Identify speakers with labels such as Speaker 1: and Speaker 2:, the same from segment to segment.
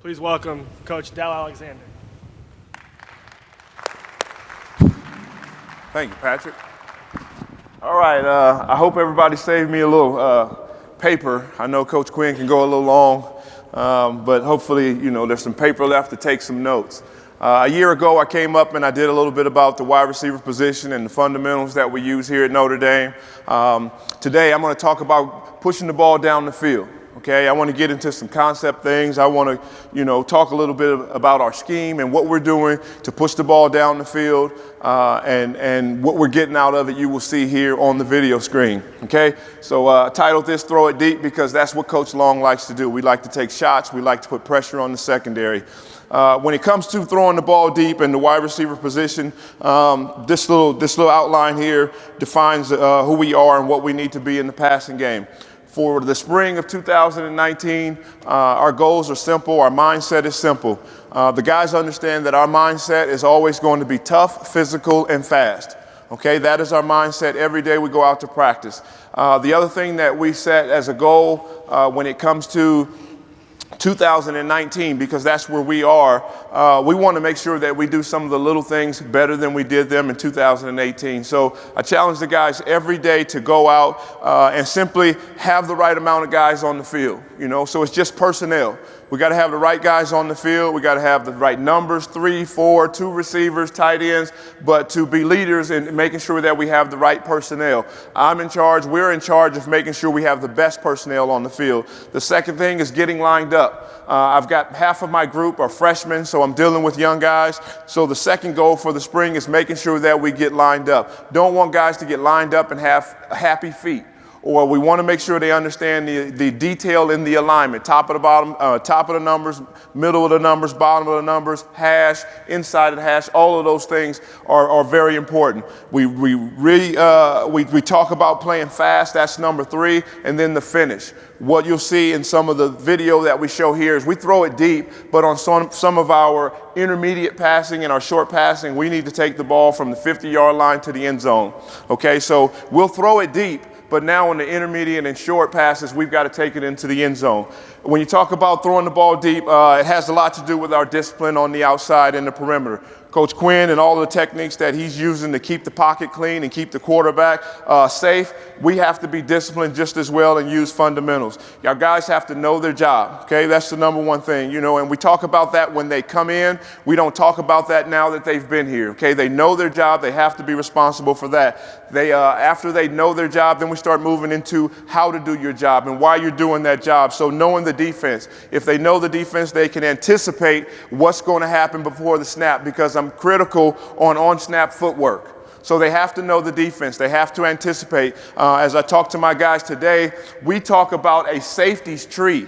Speaker 1: Please welcome Coach Del Alexander.
Speaker 2: Thank you, Patrick. All right, I hope everybody saved me a little paper. I know Coach Quinn can go a little long, but hopefully, there's some paper left to take some notes. A year ago, I came up and I did a little bit about the wide receiver position and the fundamentals that we use here at Notre Dame. Today, I'm going to talk about pushing the ball down the field. Okay, I want to get into some concept things. I want to, talk a little bit about our scheme and what we're doing to push the ball down the field, and what we're getting out of it. You will see here on the video screen. Okay, so I titled this "Throw It Deep" because that's what Coach Long likes to do. We like to take shots. We like to put pressure on the secondary. When it comes to throwing the ball deep in the wide receiver position, this little outline here defines who we are and what we need to be in the passing game. For the spring of 2019, our goals are simple. Our mindset is simple. The guys understand that our mindset is always going to be tough, physical, and fast. Okay, that is our mindset every day we go out to practice. The other thing that we set as a goal when it comes to 2019, because that's where we are, we want to make sure that we do some of the little things better than we did them in 2018. So I challenge the guys every day to go out and simply have the right amount of guys on the field. So it's just personnel. We got to have the right guys on the field. We got to have the right numbers, 3, 4, 2 receivers, tight ends, but to be leaders and making sure that we have the right personnel. I'm in charge. We're in charge of making sure we have the best personnel on the field. The second thing is getting lined up. I've got half of my group are freshmen, so I'm dealing with young guys. So the second goal for the spring is making sure that we get lined up. Don't want guys to get lined up and have happy feet. Or we want to make sure they understand the detail in the alignment, top of the bottom, top of the numbers, middle of the numbers, bottom of the numbers, hash, inside of the hash. All of those things are very important. We talk about playing fast. That's number 3, and then the finish. What you'll see in some of the video that we show here is we throw it deep, but on some of our intermediate passing and our short passing, we need to take the ball from the 50-yard line to the end zone. Okay, so we'll throw it deep. But now on the intermediate and short passes, we've got to take it into the end zone. When you talk about throwing the ball deep, it has a lot to do with our discipline on the outside and the perimeter. Coach Quinn and all the techniques that he's using to keep the pocket clean and keep the quarterback safe, we have to be disciplined just as well and use fundamentals. Our guys have to know their job, okay? That's the number one thing, and we talk about that when they come in. We don't talk about that now that they've been here, okay? They know their job. They have to be responsible for that. After they know their job, then we start moving into how to do your job and why you're doing that job. So knowing the defense. If they know the defense, they can anticipate what's going to happen before the snap, because I'm critical on snap footwork. So they have to know the defense. They have to anticipate. As I talk to my guys today, we talk about a safety's tree.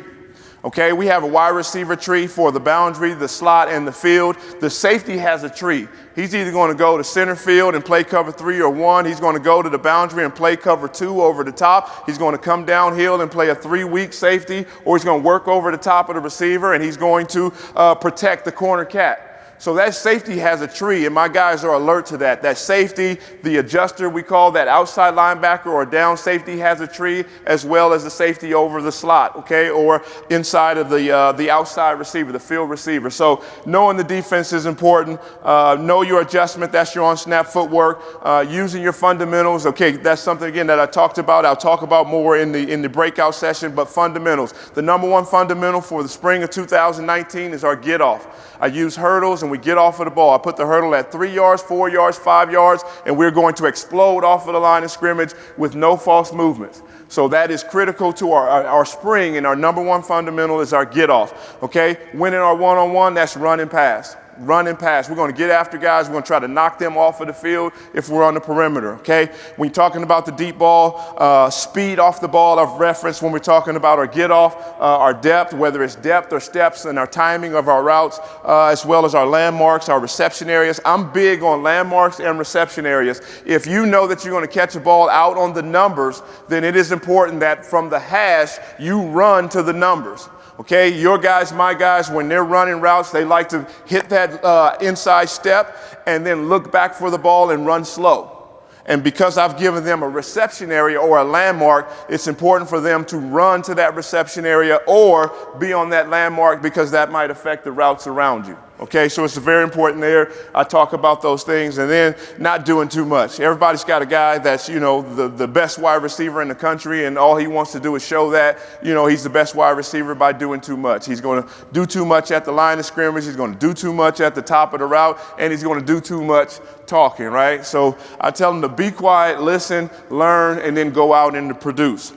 Speaker 2: Okay, we have a wide receiver tree for the boundary, the slot, and the field. The safety has a tree. He's either going to go to center field and play cover 3 or 1. He's going to go to the boundary and play cover 2 over the top. He's going to come downhill and play a 3-weak safety, or he's going to work over the top of the receiver, and he's going to protect the corner cat. So that safety has a tree, and my guys are alert to that. That safety, the adjuster, we call that outside linebacker or down safety, has a tree, as well as the safety over the slot, okay, or inside of the outside receiver, the field receiver. So knowing the defense is important. Know your adjustment. That's your on-snap footwork. Using your fundamentals. Okay, that's something, again, that I talked about. I'll talk about more in the breakout session, but fundamentals. The number one fundamental for the spring of 2019 is our get off. I use hurdles and we get off of the ball. I put the hurdle at 3 yards, 4 yards, 5 yards, and we're going to explode off of the line of scrimmage with no false movements. So that is critical to our spring, and our number one fundamental is our get off. Okay, winning our one-on-one, that's run and pass. Run and pass. We're going to get after guys. We're going to try to knock them off of the field if we're on the perimeter, okay? When you're talking about the deep ball, speed off the ball, I've referenced when we're talking about our get off, our depth, whether it's depth or steps, and our timing of our routes, as well as our landmarks, our reception areas. I'm big on landmarks and reception areas. If you know that you're going to catch a ball out on the numbers, then it is important that from the hash, you run to the numbers. Okay, your guys, my guys, when they're running routes, they like to hit that inside step and then look back for the ball and run slow. And because I've given them a reception area or a landmark, it's important for them to run to that reception area or be on that landmark because that might affect the routes around you. Okay, so it's very important there. I talk about those things, and then not doing too much. Everybody's got a guy that's, the best wide receiver in the country, and all he wants to do is show that, he's the best wide receiver by doing too much. He's going to do too much at the line of scrimmage. He's going to do too much at the top of the route, and he's going to do too much talking, right? So I tell him to be quiet, listen, learn, and then go out and to produce.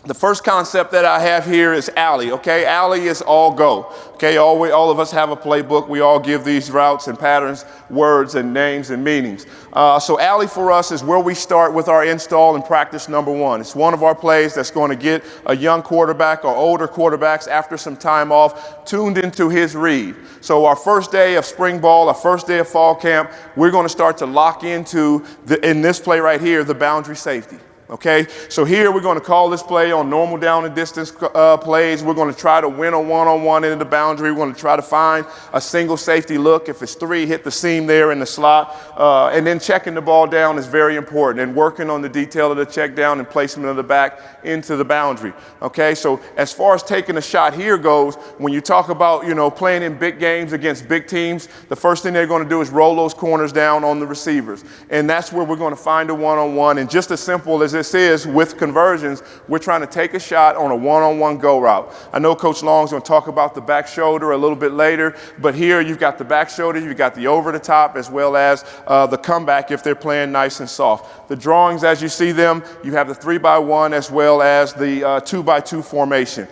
Speaker 2: The first concept that I have here is alley, okay? Alley is all go, okay? All of us have a playbook. We all give these routes and patterns, words and names and meanings. So alley for us is where we start with our install and practice number one. It's one of our plays that's going to get a young quarterback or older quarterbacks after some time off tuned into his read. So our first day of spring ball, our first day of fall camp, we're going to start to lock into, in this play right here, the boundary safety. Okay, so here we're going to call this play on normal down and distance plays. We're going to try to win a one-on-one into the boundary. We're going to try to find a single safety look. If it's 3, hit the seam there in the slot. And then checking the ball down is very important, and working on the detail of the check down and placement of the back into the boundary. Okay, so as far as taking a shot here goes, when you talk about, playing in big games against big teams, the first thing they're going to do is roll those corners down on the receivers. And that's where we're going to find a one-on-one. And just as simple as this is with conversions, we're trying to take a shot on a one-on-one go route. I know Coach Long's going to talk about the back shoulder a little bit later, but here you've got the back shoulder, you've got the over the top, as well as the comeback if they're playing nice and soft. The drawings, as you see them, you have the 3-by-1 as well as the 2-by-2 formation.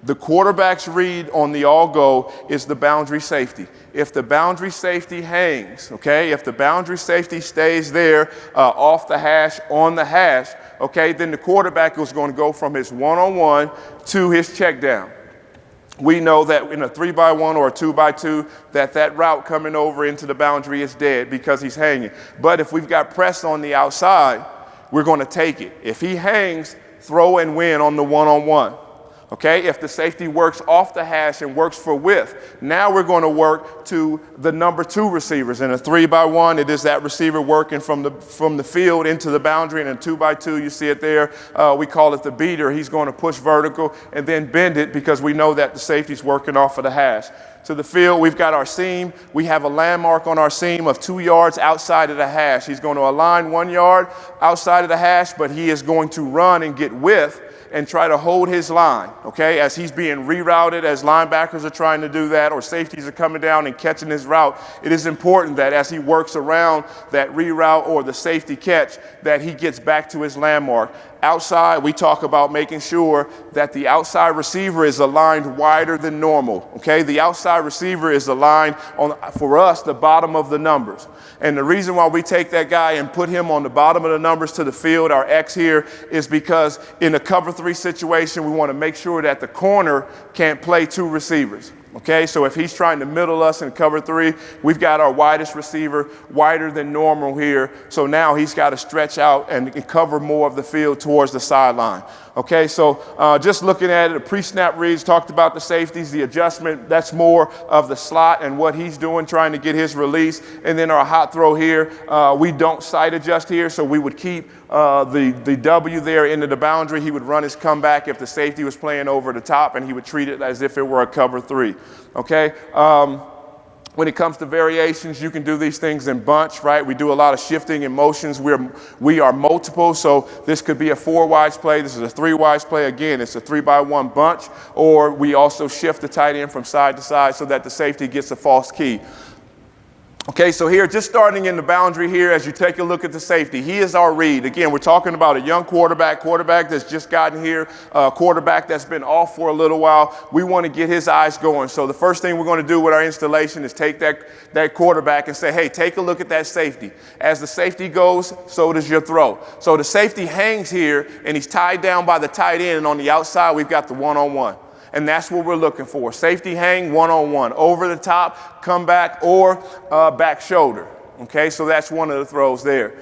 Speaker 2: The quarterback's read on the all-go is the boundary safety. If the boundary safety hangs, okay, if the boundary safety stays there off the hash, on the hash, okay, then the quarterback is going to go from his one-on-one to his check down. We know that in a 3-by-1 or a 2-by-2, that route coming over into the boundary is dead because he's hanging. But if we've got press on the outside, we're going to take it. If he hangs, throw and win on the one-on-one. Okay, if the safety works off the hash and works for width, now we're going to work to the number 2 receivers. In a 3-by-1, it is that receiver working from the field into the boundary. And in a 2-by-2, you see it there. We call it the beater. He's going to push vertical and then bend it because we know that the safety's working off of the hash. To the field, we've got our seam. We have a landmark on our seam of 2 yards outside of the hash. He's going to align 1 yard outside of the hash, but he is going to run and get width and try to hold his line, okay, as he's being rerouted, as linebackers are trying to do that, or safeties are coming down and catching his route. It is important that as he works around that reroute or the safety catch, that he gets back to his landmark. Outside, we talk about making sure that the outside receiver is aligned wider than normal, okay? The outside receiver is aligned on, for us, the bottom of the numbers. And the reason why we take that guy and put him on the bottom of the numbers to the field, our X here, is because in a cover 3 situation, we want to make sure that the corner can't play 2 receivers. Okay, so if he's trying to middle us in cover 3, we've got our widest receiver wider than normal here. So now he's got to stretch out and cover more of the field towards the sideline. Okay, so just looking at it, the pre-snap reads, talked about the safeties, the adjustment, that's more of the slot and what he's doing, trying to get his release. And then our hot throw here, we don't sight adjust here, so we would keep the W there into the boundary. He would run his comeback if the safety was playing over the top, and he would treat it as if it were a cover 3. Okay. When it comes to variations, you can do these things in bunch, right? We do a lot of shifting and motions. We are multiple, so this could be a 4-wide play. This is a 3-wide play. Again, it's a 3-by-1 bunch, or we also shift the tight end from side to side so that the safety gets a false key. Okay, so here, just starting in the boundary here, as you take a look at the safety, he is our read. Again, we're talking about a young quarterback that's just gotten here, quarterback that's been off for a little while. We want to get his eyes going. So the first thing we're going to do with our installation is take that quarterback and say, hey, take a look at that safety. As the safety goes, so does your throw. So the safety hangs here, and he's tied down by the tight end, and on the outside, we've got the one-on-one. And that's what we're looking for. Safety hang, one-on-one. Over the top, comeback, or back shoulder. Okay, so that's one of the throws there.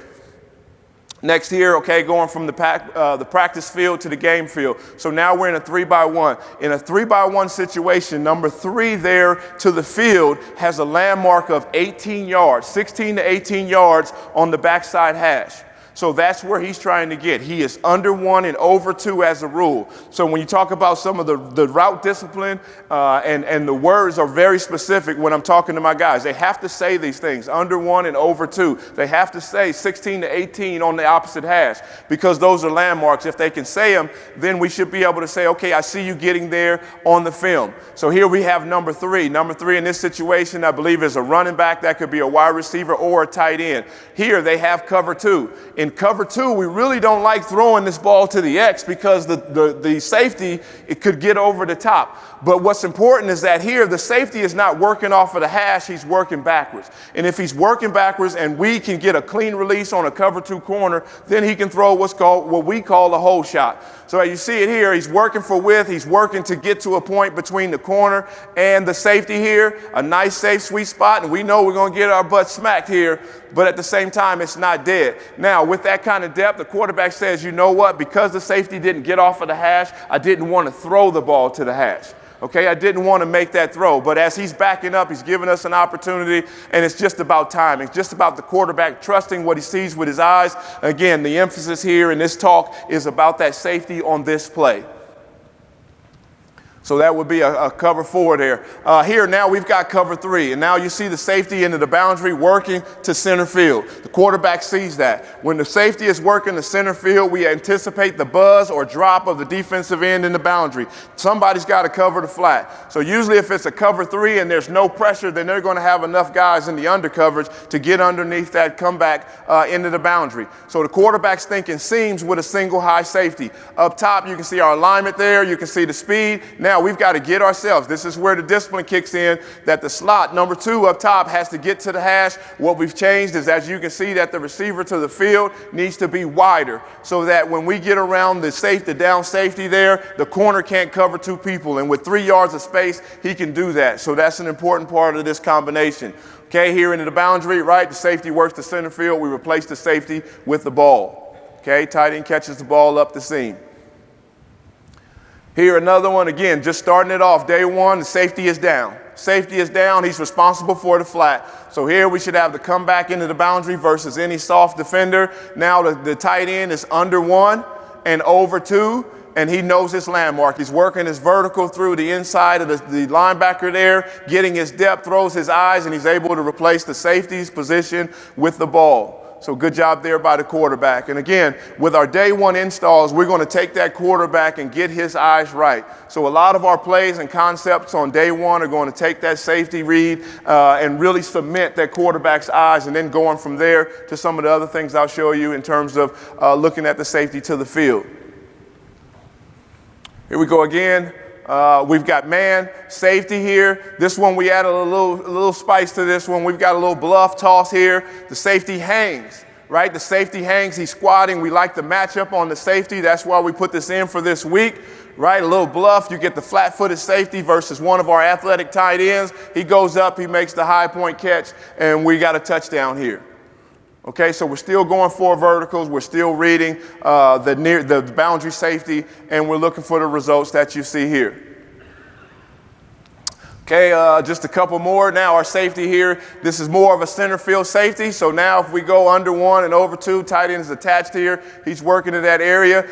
Speaker 2: Next here, okay, going from the practice field to the game field. So now we're in a 3-by-1. In a 3-by-1 situation, number 3 there to the field has a landmark of 18 yards, 16 to 18 yards on the backside hash. So that's where he's trying to get. He is under 1 and over 2 as a rule. So when you talk about some of the route discipline and the words are very specific when I'm talking to my guys. They have to say these things, under 1 and over 2. They have to say 16 to 18 on the opposite hash because those are landmarks. If they can say them, then we should be able to say, okay, I see you getting there on the film. So here we have number 3. Number 3 in this situation, I believe, is a running back. That could be a wide receiver or a tight end. Here they have cover 2. In cover 2, we really don't like throwing this ball to the X because the safety, it could get over the top. But what's important is that here the safety is not working off of the hash, he's working backwards. And if he's working backwards and we can get a clean release on a cover 2 corner, then he can throw what we call a hole shot. So as you see it here, he's working for width, he's working to get to a point between the corner and the safety here, a nice safe sweet spot, and we know we're going to get our butt smacked here, but at the same time it's not dead. Now with that kind of depth, the quarterback says, you know what, because the safety didn't get off of the hash, I didn't want to throw the ball to the hash. Okay, I didn't want to make that throw, but as he's backing up, he's giving us an opportunity, and it's just about timing. It's just about the quarterback trusting what he sees with his eyes. Again, the emphasis here in this talk is about that safety on this play. So that would be a cover 4 there. Here now we've got cover 3, and now you see the safety into the boundary working to center field. The quarterback sees that. When the safety is working to center field, we anticipate the buzz or drop of the defensive end in the boundary. Somebody's got to cover the flat. So usually if it's a cover 3 and there's no pressure, then they're going to have enough guys in the under coverage to get underneath that comeback into the boundary. So the quarterback's thinking seams with a single high safety. Up top, you can see our alignment there. You can see the speed. Now we've got to get ourselves. This is where the discipline kicks in, that the slot, number 2 up top, has to get to the hash. What we've changed is, as you can see, that the receiver to the field needs to be wider so that when we get around the down safety there, the corner can't cover 2 people. And with 3 yards of space, he can do that. So that's an important part of this combination. Okay, here into the boundary, right, the safety works to center field. We replace the safety with the ball. Okay, tight end catches the ball up the seam. Here, another one, again, just starting it off. Day 1, the safety is down. Safety is down. He's responsible for the flat. So here we should have the comeback into the boundary versus any soft defender. Now the tight end is under 1 and over 2, and he knows his landmark. He's working his vertical through the inside of the linebacker there, getting his depth, throws his eyes, and he's able to replace the safety's position with the ball. So good job there by the quarterback. And again, with our day 1 installs, we're going to take that quarterback and get his eyes right. So a lot of our plays and concepts on day 1 are going to take that safety read and really cement that quarterback's eyes, and then going from there to some of the other things I'll show you in terms of looking at the safety to the field. Here we go again. We've got man, safety here. This one we added a little spice to this one. We've got a little bluff toss here. The safety hangs, right? The safety hangs. He's squatting. We like the matchup on the safety. That's why we put this in for this week, right? A little bluff. You get the flat-footed safety versus one of our athletic tight ends. He goes up. He makes the high point catch, and we got a touchdown here. Okay, so we're still going 4 verticals. We're still reading the boundary safety, and we're looking for the results that you see here. Okay, just a couple more. Now our safety here, this is more of a center field safety. So now if we go under 1 and over 2, tight end is attached here. He's working in that area.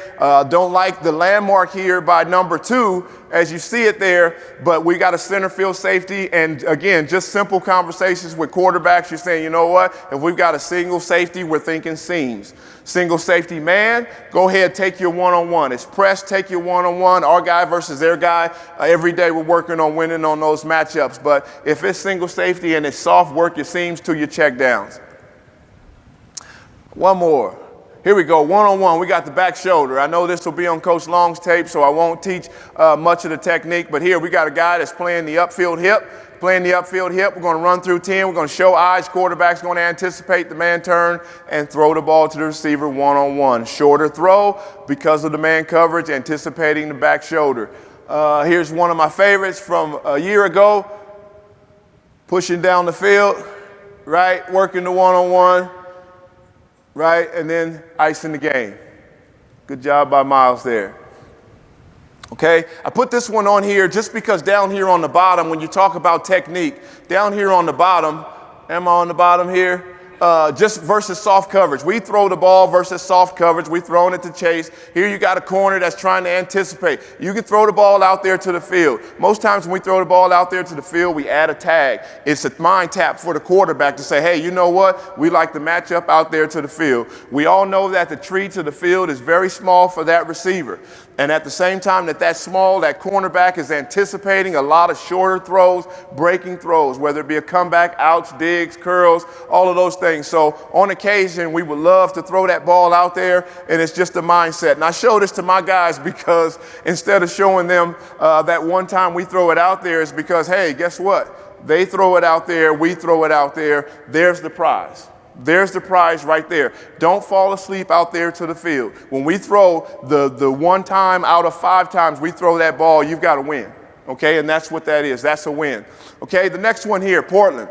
Speaker 2: Don't like the landmark here by number 2 as you see it there, but we got a center field safety. And again, just simple conversations with quarterbacks. You're saying, you know what? If we've got a single safety, we're thinking seams. Single safety man, go ahead, take your one-on-one. It's press, take your one-on-one, our guy versus their guy. Every day we're working on winning on those matchups. But if it's single safety and it's soft, work your seams to your check downs. One more. Here we go, one-on-one. We got the back shoulder. I know this will be on Coach Long's tape, so I won't teach much of the technique. But here we got a guy that's playing the upfield hip. We're going to run through 10. We're going to show eyes. Quarterback's going to anticipate the man turn and throw the ball to the receiver one-on-one. Shorter throw because of the man coverage, anticipating the back shoulder. Here's one of my favorites from a year ago. Pushing down the field, right? Working the one-on-one. right? And then icing the game. Good job by Miles there. Okay, I put this one on here just because down here on the bottom, when you talk about technique, down here on the bottom, am I on the bottom here? Just versus soft coverage. We throw the ball versus soft coverage. We throwing it to chase. Here you got a corner that's trying to anticipate. You can throw the ball out there to the field. Most times when we throw the ball out there to the field, we add a tag. It's a mind tap for the quarterback to say, hey, you know what? We like to match up out there to the field. We all know that the tree to the field is very small for that receiver. And at the same time that's small, that cornerback is anticipating a lot of shorter throws, breaking throws, whether it be a comeback, outs, digs, curls, all of those things. So on occasion, we would love to throw that ball out there, and it's just a mindset. And I show this to my guys because instead of showing them that one time we throw it out there, is because, hey, guess what? They throw it out there, we throw it out there, there's the prize. There's the prize right there. Don't fall asleep out there to the field. When we throw the one time out of 5 times we throw that ball, you've got to win. Okay, and that's what that is. That's a win. Okay, the next one here, Portland.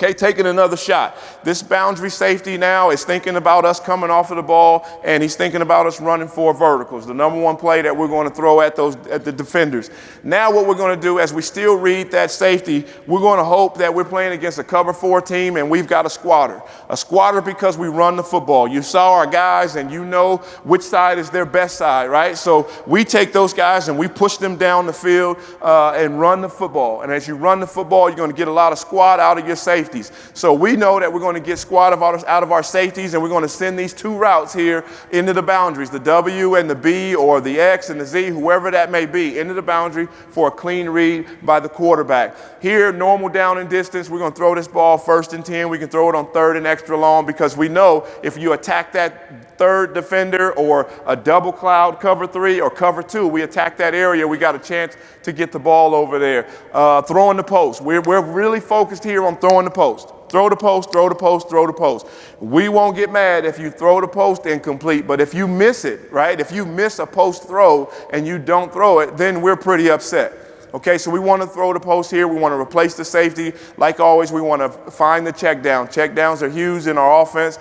Speaker 2: Okay, taking another shot. This boundary safety now is thinking about us coming off of the ball, and he's thinking about us running 4 verticals, the number one play that we're going to throw at the defenders. Now what we're going to do, as we still read that safety, we're going to hope that we're playing against a cover 4 team and we've got a squatter. A squatter because we run the football. You saw our guys and you know which side is their best side, right? So we take those guys and we push them down the field and run the football. And as you run the football, you're going to get a lot of squat out of your safety. So we know that we're going to get squad out of our safeties, and we're going to send these 2 routes here into the boundaries, the W and the B, or the X and the Z, whoever that may be, into the boundary for a clean read by the quarterback. Here, normal down and distance, we're going to throw this ball 1st and 10. We can throw it on 3rd and extra long because we know if you attack that 3rd defender or a double cloud cover 3 or cover 2, we attack that area, we got a chance to get the ball over there. Throwing the post. We're really focused here on throwing the post. Throw the post, throw the post, throw the post. We won't get mad if you throw the post incomplete, but if you miss it, right? If you miss a post throw and you don't throw it, then we're pretty upset. Okay, so we want to throw the post here. We want to replace the safety. Like always, we want to find the check down. Check downs are huge in our offense.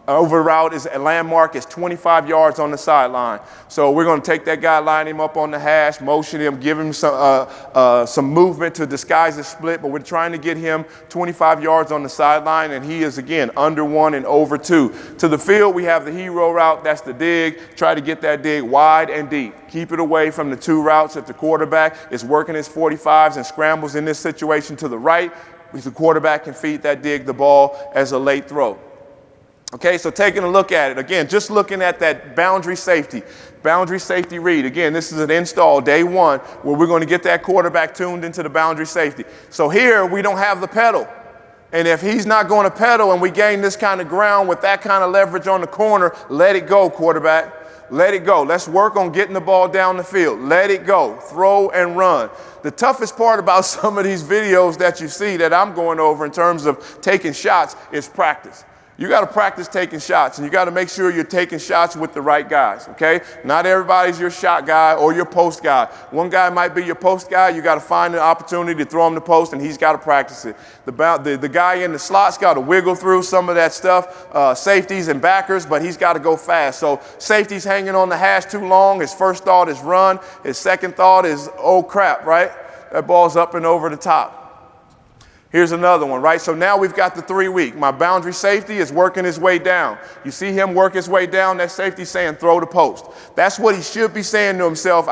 Speaker 2: Over route is a landmark is 25 yards on the sideline. So we're going to take that guy, line him up on the hash, motion him, give him some movement to disguise his split, but we're trying to get him 25 yards on the sideline, and he is, again, under 1 and over 2. To the field, we have the hero route. That's the dig. Try to get that dig wide and deep. Keep it away from the 2 routes. If the quarterback is working his 45s and scrambles in this situation to the right, the quarterback can feed that dig the ball as a late throw. Okay, so taking a look at it, again, just looking at that boundary safety read. Again, this is an install, day 1, where we're going to get that quarterback tuned into the boundary safety. So here, we don't have the pedal. And if he's not going to pedal and we gain this kind of ground with that kind of leverage on the corner, let it go, quarterback. Let it go. Let's work on getting the ball down the field. Let it go. Throw and run. The toughest part about some of these videos that you see that I'm going over in terms of taking shots is practice. You got to practice taking shots, and you got to make sure you're taking shots with the right guys, okay? Not everybody's your shot guy or your post guy. One guy might be your post guy. You got to find an opportunity to throw him the post, and he's got to practice it. The guy in the slot's got to wiggle through some of that stuff, safeties and backers, but he's got to go fast. So safety's hanging on the hash too long. His first thought is run. His second thought is, oh, crap, right? That ball's up and over the top. Here's another one, right? So now we've got the 3 week. My boundary safety is working his way down. You see him work his way down, that safety saying throw the post. That's what he should be saying to himself.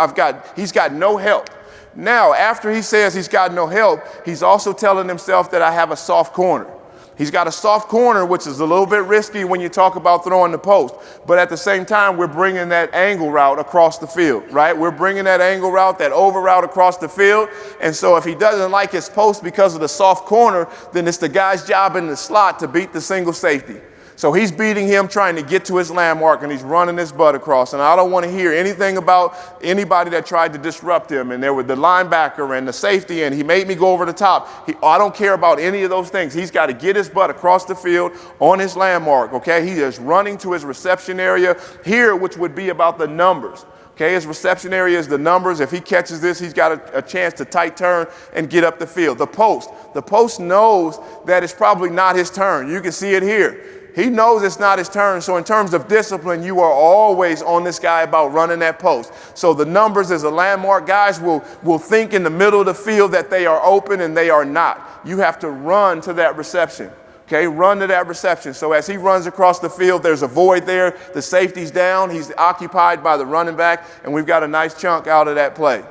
Speaker 2: He's got no help. Now, after he says he's got no help, he's also telling himself that I have a soft corner. He's got a soft corner, which is a little bit risky when you talk about throwing the post. But at the same time, we're bringing that angle route across the field, right? We're bringing that angle route, that over route across the field. And so if he doesn't like his post because of the soft corner, then it's the guy's job in the slot to beat the single safety. So he's beating him, trying to get to his landmark, and he's running his butt across. And I don't want to hear anything about anybody that tried to disrupt him. And there were the linebacker and the safety, and he made me go over the top. I don't care about any of those things. He's got to get his butt across the field on his landmark, okay? He is running to his reception area here, which would be about the numbers. Okay, his reception area is the numbers. If he catches this, he's got a chance to tight turn and get up the field. The post knows that it's probably not his turn. You can see it here. He knows it's not his turn. So in terms of discipline, you are always on this guy about running that post. So the numbers as a landmark, guys will think in the middle of the field that they are open and they are not. You have to run to that reception. Okay, run to that reception. So as he runs across the field, there's a void there. The safety's down. He's occupied by the running back, and we've got a nice chunk out of that play.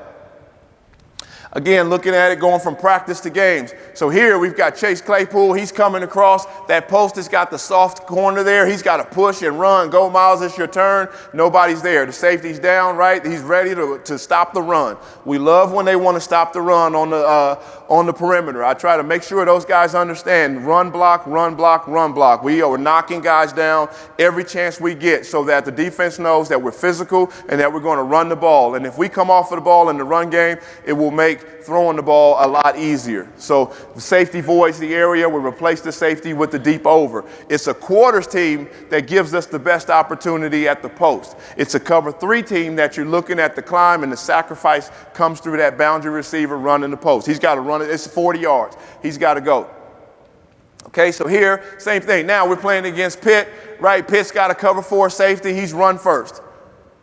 Speaker 2: Again, looking at it going from practice to games. So here we've got Chase Claypool. He's coming across. That post has got the soft corner there. He's got to push and run. Go, Miles, it's your turn. Nobody's there. The safety's down, right? He's ready to stop the run. We love when they want to stop the run on the perimeter. I try to make sure those guys understand run block, run block, run block. We are knocking guys down every chance we get so that the defense knows that we're physical and that we're going to run the ball. And if we come off of the ball in the run game, it will make throwing the ball a lot easier. So the safety voids the area. We replace the safety with the deep over. It's a quarters team that gives us the best opportunity at the post. It's a cover 3 team that you're looking at the climb, and the sacrifice comes through that boundary receiver running the post. He's got to run it. It's 40 yards. He's got to go. Okay, so here, same thing. Now we're playing against Pitt, right? Pitt's got a cover 4 safety. He's run first.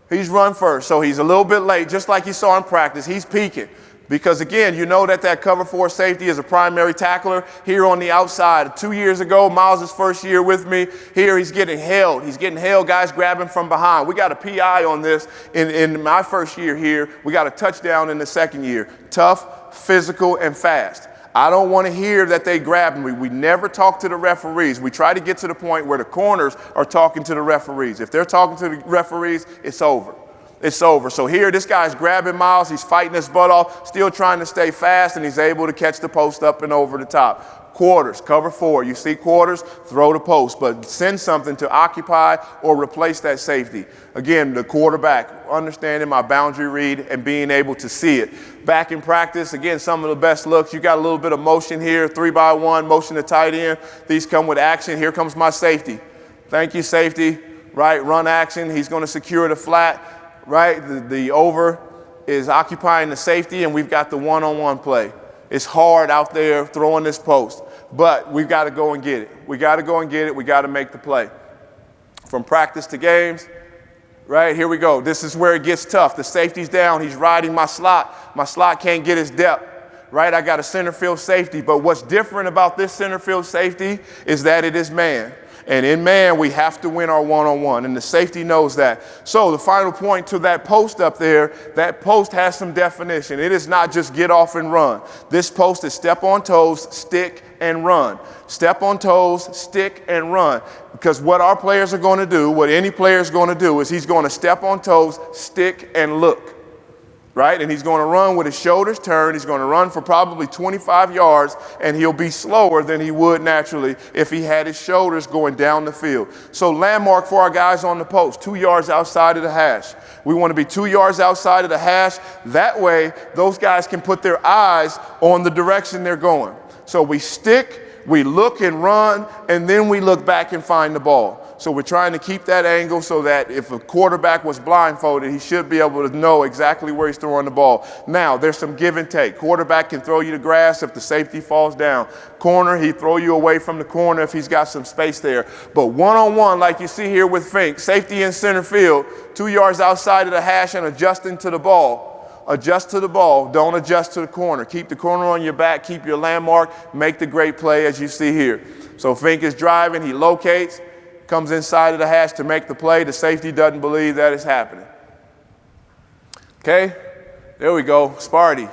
Speaker 2: He's run first. So he's a little bit late, just like you saw in practice. He's peeking. Because, again, you know that cover 4 safety is a primary tackler here on the outside. 2 years ago, Miles' first year with me, here he's getting held. He's getting held, guys grab him from behind. We got a PI on this in my first year here. We got a touchdown in the second year. Tough, physical, and fast. I don't want to hear that they grabbed me. We never talk to the referees. We try to get to the point where the corners are talking to the referees. If they're talking to the referees, it's over. It's over. So here, this guy's grabbing Miles. He's fighting his butt off, still trying to stay fast, and he's able to catch the post up and over the top. Quarters, cover 4. You see quarters, throw the post, but send something to occupy or replace that safety. Again, the quarterback, understanding my boundary read and being able to see it. Back in practice, again, some of the best looks. You got a little bit of motion here, 3-by-1, motion to tight end. These come with action. Here comes my safety. Thank you, safety. Right, run action. He's going to secure the flat. Right, the over is occupying the safety, and we've got the one-on-one play. It's hard out there throwing this post, but we've got to go and get it. We got to go and get it. We got to make the play. From practice to games, right, here we go. This is where it gets tough. The safety's down. He's riding my slot. My slot can't get his depth. Right, I got a center field safety, but what's different about this center field safety is that it is man. And in man, we have to win our one-on-one, and the safety knows that. So the final point to that post up there, that post has some definition. It is not just get off and run. This post is step on toes, stick, and run. Step on toes, stick, and run. Because what our players are going to do, what any player is going to do, is he's going to step on toes, stick, and look. Right? And he's going to run with his shoulders turned. He's going to run for probably 25 yards, and he'll be slower than he would naturally if he had his shoulders going down the field. So landmark for our guys on the post, 2 yards outside of the hash. We want to be 2 yards outside of the hash. That way, those guys can put their eyes on the direction they're going. So we stick, we look and run, and then we look back and find the ball. So we're trying to keep that angle so that if a quarterback was blindfolded, he should be able to know exactly where he's throwing the ball. Now, there's some give and take. Quarterback can throw you to grass if the safety falls down. Corner, he'd throw you away from the corner if he's got some space there. But one-on-one, like you see here with Fink, safety in center field, 2 yards outside of the hash and adjusting to the ball. Adjust to the ball. Don't adjust to the corner. Keep the corner on your back. Keep your landmark. Make the great play as you see here. So Fink is driving. He locates. Comes inside of the hash to make the play. The safety doesn't believe that it's happening. Okay, there we go, Sparty.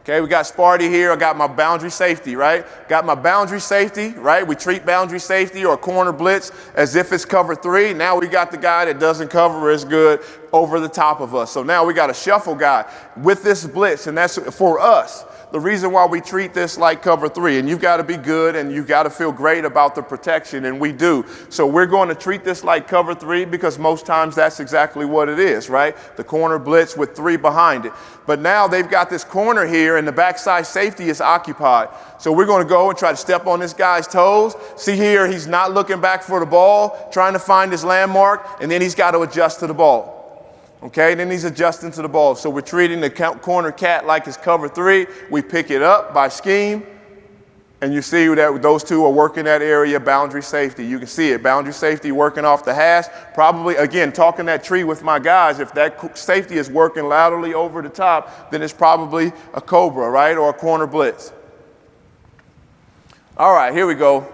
Speaker 2: Okay, we got Sparty here. I got my boundary safety, right? Got my boundary safety, right? We treat boundary safety or corner blitz as if it's cover 3. Now we got the guy that doesn't cover as good over the top of us. So now we got a shuffle guy with this blitz, and that's for us. The reason why we treat this like cover 3, and you've got to be good and you've got to feel great about the protection, and we do. So we're going to treat this like cover 3 because most times that's exactly what it is, right? The corner blitz with 3 behind it. But now they've got this corner here and the backside safety is occupied. So we're going to go and try to step on this guy's toes. See here, he's not looking back for the ball, trying to find his landmark, and then he's got to adjust to the ball. Okay, then he's adjusting to the ball. So we're treating the corner cat like it's cover 3. We pick it up by scheme. And you see that those two are working that area, boundary safety. You can see it, boundary safety working off the hash. Probably, again, talking that tree with my guys, if that safety is working laterally over the top, then it's probably a cobra, right, or a corner blitz. All right, here we go.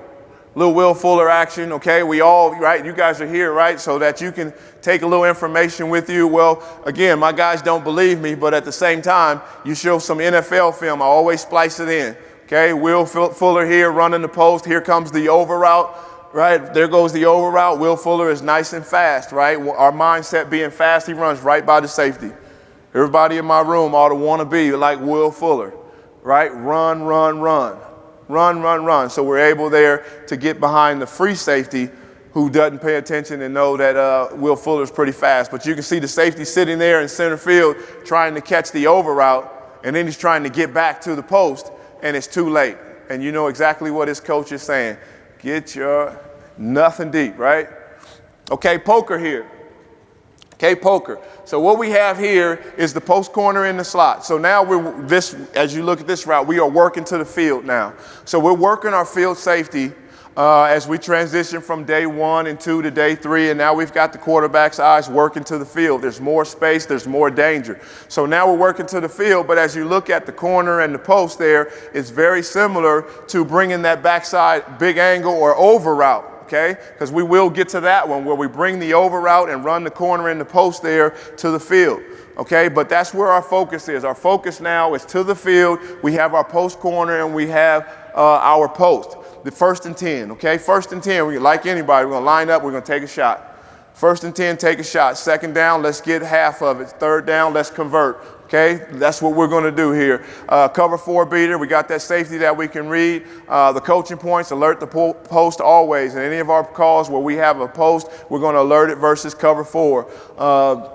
Speaker 2: Little Will Fuller action, okay? We all, right, you guys are here, right, so that you can take a little information with you. Well, again, my guys don't believe me, but at the same time, you show some NFL film, I always splice it in. Okay, Will Fuller here running the post. Here comes the over route, right? There goes the over route. Will Fuller is nice and fast, right? Our mindset being fast, he runs right by the safety. Everybody in my room ought to want to be like Will Fuller, right? Run, run, run. Run, run, run. So we're able there to get behind the free safety who doesn't pay attention and know that Will Fuller is pretty fast. But you can see the safety sitting there in center field trying to catch the over route, and then he's trying to get back to the post. And it's too late. And you know exactly what his coach is saying. Get your nothing deep, right? Okay, poker here. Okay, poker. So what we have here is the post corner in the slot. So now as you look at this route, we are working to the field now. So we're working our field safety as we transition from day 1 and 2 to day 3, and now we've got the quarterback's eyes working to the field. There's more space, there's more danger. So now we're working to the field, but as you look at the corner and the post there, it's very similar to bringing that backside big angle or over route, okay? Because we will get to that one where we bring the over route and run the corner and the post there to the field. Okay, but that's where our focus is. Our focus now is to the field. We have our post corner and we have our post. The 1st and 10, okay? 1st and 10, like anybody, we're going to line up, we're going to take a shot. 1st and 10, take a shot. 2nd down, let's get half of it. 3rd down, let's convert, okay? That's what we're going to do here. Cover 4 beater, we got that safety that we can read. The coaching points, alert the post always. In any of our calls where we have a post, we're going to alert it versus cover 4.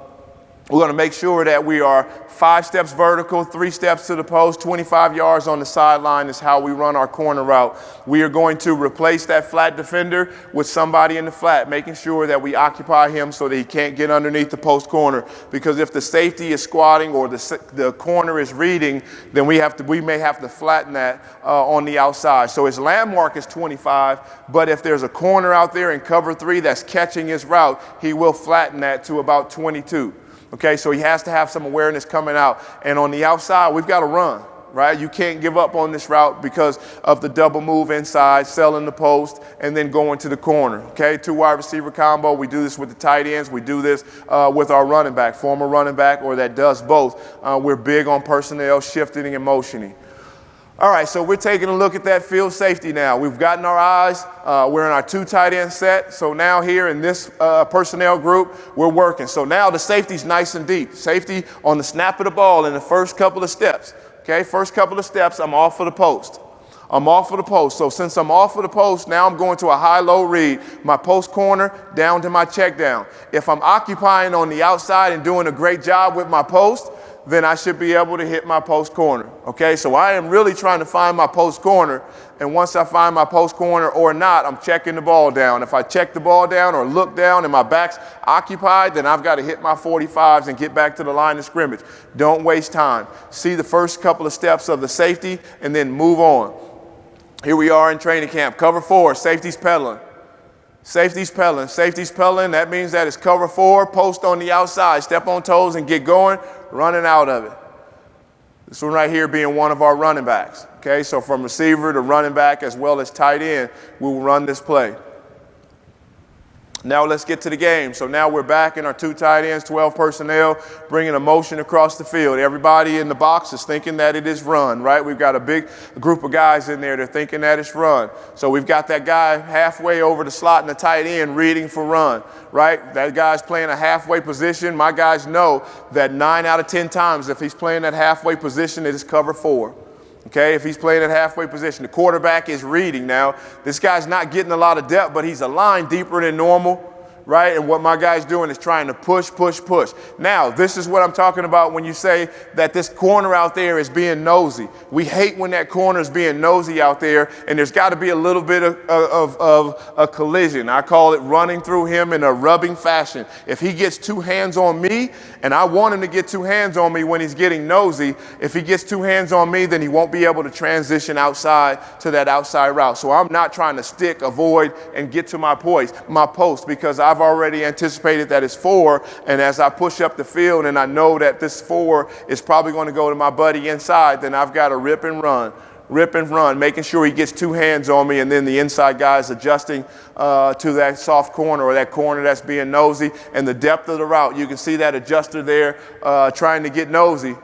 Speaker 2: We're going to make sure that we are 5 steps vertical, 3 steps to the post, 25 yards on the sideline is how we run our corner route. We are going to replace that flat defender with somebody in the flat, making sure that we occupy him so that he can't get underneath the post corner. Because if the safety is squatting or the corner is reading, then we may have to flatten that on the outside. So his landmark is 25, but if there's a corner out there in cover 3 that's catching his route, he will flatten that to about 22. Okay, so he has to have some awareness coming out. And on the outside, we've got to run, right? You can't give up on this route because of the double move inside, selling the post, and then going to the corner. Okay, 2 wide receiver combo. We do this with the tight ends. We do this with our running back, former running back, or that does both. We're big on personnel, shifting and motioning. All right, so we're taking a look at that field safety now. We've gotten our eyes. We're in our 2 tight end set. So now here in this personnel group, we're working. So now the safety's nice and deep. Safety on the snap of the ball in the first couple of steps. Okay, first couple of steps, I'm off of the post. I'm off of the post. So since I'm off of the post, now I'm going to a high-low read. My post corner down to my check down. If I'm occupying on the outside and doing a great job with my post, then I should be able to hit my post corner. Okay, so I am really trying to find my post corner, and once I find my post corner or not, I'm checking the ball down. If I check the ball down or look down and my back's occupied, then I've got to hit my 45s and get back to the line of scrimmage. Don't waste time. See the first couple of steps of the safety and then move on. Here we are in training camp. Cover 4, safety's pedaling. Safety's pedaling. Safety's pedaling. That means that it's cover 4, post on the outside. Step on toes and get going, running out of it. This one right here being one of our running backs. Okay, so from receiver to running back as well as tight end, we will run this play. Now let's get to the game. So now we're back in our 2 tight ends, 12 personnel, bringing a motion across the field. Everybody in the box is thinking that it is run, right? We've got a big group of guys in there. They're thinking that it's run. So we've got that guy halfway over the slot and the tight end reading for run, right? That guy's playing a halfway position. My guys know that 9 out of 10 times if he's playing that halfway position, it is cover 4. Okay, if he's playing at halfway position, the quarterback is reading now. This guy's not getting a lot of depth, but he's aligned deeper than normal, right? And what my guy's doing is trying to push, push, push. Now, this is what I'm talking about when you say that this corner out there is being nosy. We hate when that corner is being nosy out there, and there's got to be a little bit of a collision. I call it running through him in a rubbing fashion. If he gets two hands on me, and I want him to get two hands on me when he's getting nosy, if he gets two hands on me, then he won't be able to transition outside to that outside route. So I'm not trying to stick, avoid, and get to my post because I've already anticipated that it's 4, and as I push up the field and I know that this 4 is probably going to go to my buddy inside, then I've got to rip and run, making sure he gets two hands on me, and then the inside guy is adjusting to that soft corner or that corner that's being nosy, and the depth of the route. You can see that adjuster there trying to get nosy,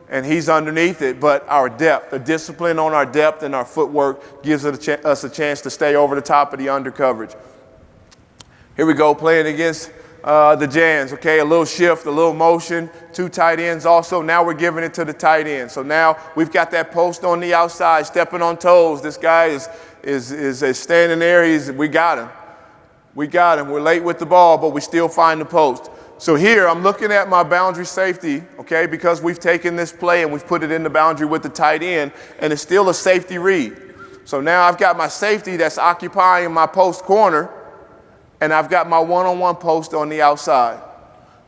Speaker 2: and he's underneath it, but our depth, the discipline on our depth and our footwork gives us a chance to stay over the top of the under coverage. Here we go, playing against the Jans, okay? A little shift, a little motion, 2 tight ends also. Now we're giving it to the tight end. So now we've got that post on the outside, stepping on toes. This guy is standing there. We got him. We're late with the ball, but we still find the post. So here I'm looking at my boundary safety, okay, because we've taken this play and we've put it in the boundary with the tight end, and it's still a safety read. So now I've got my safety that's occupying my post corner, and I've got my one-on-one post on the outside.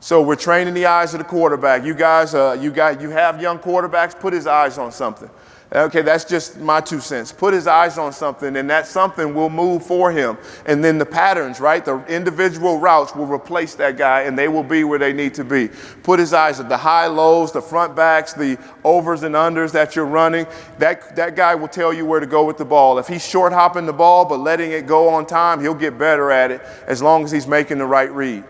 Speaker 2: So we're training the eyes of the quarterback. You guys, you have young quarterbacks, put his eyes on something. Okay, that's just my 2 cents. Put his eyes on something, and that something will move for him. And then the patterns, right, the individual routes will replace that guy, and they will be where they need to be. Put his eyes at the high lows, the front backs, the overs and unders that you're running. That guy will tell you where to go with the ball. If he's short hopping the ball but letting it go on time, he'll get better at it as long as he's making the right read.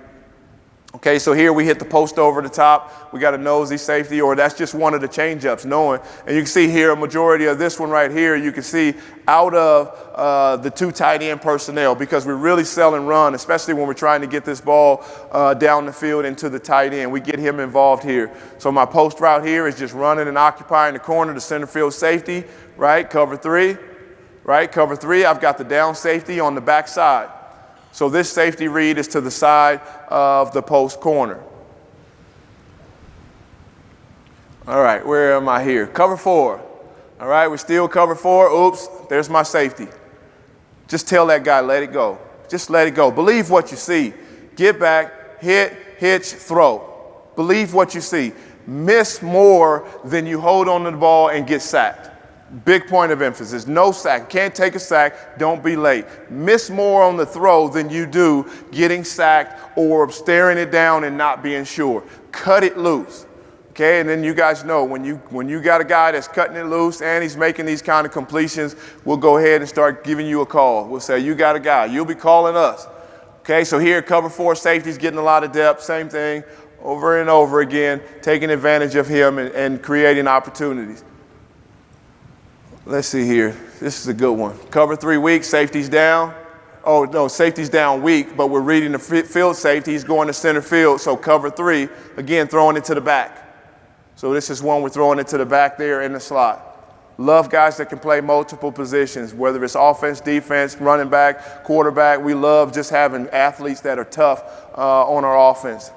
Speaker 2: Okay, so here we hit the post over the top. We got a nosy safety, or that's just one of the change-ups, knowing. And you can see here a majority of this one right here, you can see out of the 2 tight end personnel, because we really sell and run, especially when we're trying to get this ball down the field into the tight end. We get him involved here. So my post route here is just running and occupying the corner, the center field safety, right? Cover 3, right? Cover 3. I've got the down safety on the backside. So this safety read is to the side of the post corner. All right, where am I here? Cover 4. All right, we're still cover 4. Oops, there's my safety. Just tell that guy, let it go. Just let it go. Believe what you see. Get back, hit, hitch, throw. Believe what you see. Miss more than you hold on to the ball and get sacked. Big point of emphasis. No sack. Can't take a sack. Don't be late. Miss more on the throw than you do getting sacked or staring it down and not being sure. Cut it loose. Okay, and then you guys know when you got a guy that's cutting it loose and he's making these kind of completions, we'll go ahead and start giving you a call. We'll say, you got a guy. You'll be calling us. Okay, so here, cover 4 safety's getting a lot of depth. Same thing over and over again, taking advantage of him and creating opportunities. Let's see here. This is a good one. Cover 3 weak, safety's down. Oh, no, safety's down weak, but we're reading the field safety. He's going to center field, so cover 3, again, throwing it to the back. So this is one we're throwing it to the back there in the slot. Love guys that can play multiple positions, whether it's offense, defense, running back, quarterback. We love just having athletes that are tough on our offense.